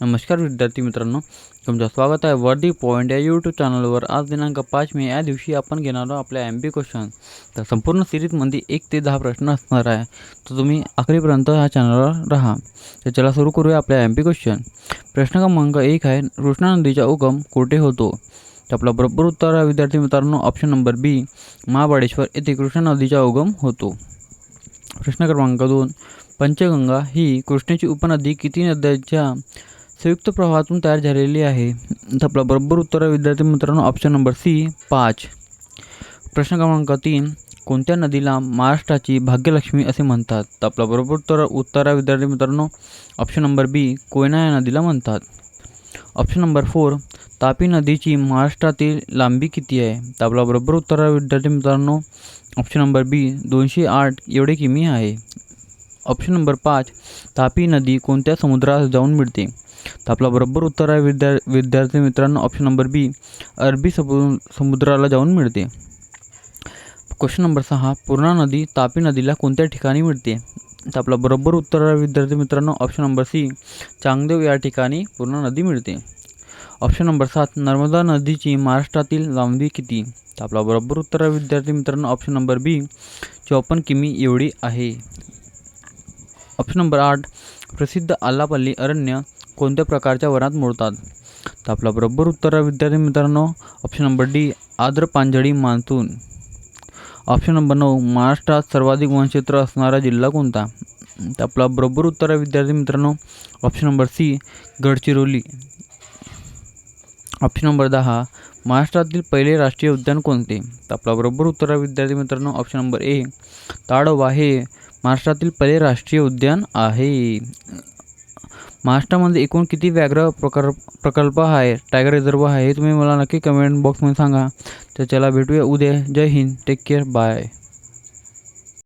नमस्कार विद्यार्थी मित्रांनो, तुमचं स्वागत आहे वर्दी पॉईंट या यूट्यूब चॅनलवर। आज दिनांक 5 मे या दिवशी आपण घेणार आहोत आपल्या MP क्वेश्चन। तर संपूर्ण सिरीजमध्ये 1 ते 10 प्रश्न असणार आहे, तर तुम्ही आखरीपर्यंत ह्या चॅनलवर राहा। तर चला सुरू करूया आपल्या MP क्वेश्चन। प्रश्न क्रमांक 1 आहे, कृष्णा नदीचा उगम कुठे होतो? तर आपला बरोबर उत्तर आहे विद्यार्थी मित्रांनो ऑप्शन नंबर बी, महाबळेश्वर येथे कृष्णा नदीचा उगम होतो। प्रश्न क्रमांक 2, पंचगंगा ही कृष्णेची उपनदी किती नद्यांच्या संयुक्त प्रवाहातून तयार झालेली आहे? तर आपला बरोबर उत्तर आहे विद्यार्थी मित्रांनो ऑप्शन नंबर सी 5। प्रश्न क्रमांक 3, कोणत्या नदीला महाराष्ट्राची भाग्यलक्ष्मी असे म्हणतात? तर आपला बरोबर उत्तर आहे विद्यार्थी मित्रांनो ऑप्शन नंबर बी, कोयना या नदीला म्हणतात। ऑप्शन नंबर 4, तापी नदीची महाराष्ट्रातील लांबी किती आहे? तर आपला बरोबर उत्तर आहे विद्यार्थी मित्रांनो ऑप्शन नंबर बी, 208 एवढे किमी आहे। ऑप्शन नंबर 5, तापी नदी कोणत्या समुद्रात जाऊन मिळते? तर आपला बरोबर उत्तर आहे विद्यार्थी मित्रांनो ऑप्शन नंबर बी, अरबी समुद्राला जाऊन मिळते। क्वेश्चन नंबर 6, पूर्णा नदी तापी नदीला कोणत्या ठिकाणी मिळते? तर आपला बरोबर उत्तर आहे विद्यार्थी मित्रांनो ऑप्शन नंबर सी, चांगदेव या ठिकाणी पूर्णा नदी मिळते। ऑप्शन नंबर 7, नर्मदा नदीची महाराष्ट्रातील लांबी किती? तर आपला बरोबर उत्तर आहे विद्यार्थी मित्रांनो ऑप्शन नंबर बी, 54 किमी एवढी आहे। ऑप्शन नंबर 8, प्रसिद्ध आलापल्ली अरण्य कोणत्या प्रकारच्या वनात मोडतात? तर आपला बरोबर उत्तर आहे विद्यार्थी मित्रांनो ऑप्शन नंबर डी, आर्द्र पानझडी मान्सून। ऑप्शन नंबर 9, महाराष्ट्रात सर्वाधिक वनक्षेत्र असणारा जिल्हा कोणता? तर आपला बरोबर उत्तर आहे विद्यार्थी मित्रांनो option number C, Gadchiroli. Option number 10, महाराष्ट्रातील पहिले राष्ट्रीय उद्यान कोणते? तर आपला बरोबर उत्तर आहे विद्यार्थी मित्रांनो ऑप्शन नंबर ए, ताडोबा हे महाराष्ट्रातील पहिले राष्ट्रीय उद्यान आहे। महाराष्ट्रामध्ये एकूण किती व्याघ्र प्रकल्प आहे, टायगर रिझर्व आहे, हे तुम्ही मला नक्की कमेंट बॉक्समध्ये सांगा। तर चला भेटूया उद्या। जय हिंद, टेक केअर, बाय।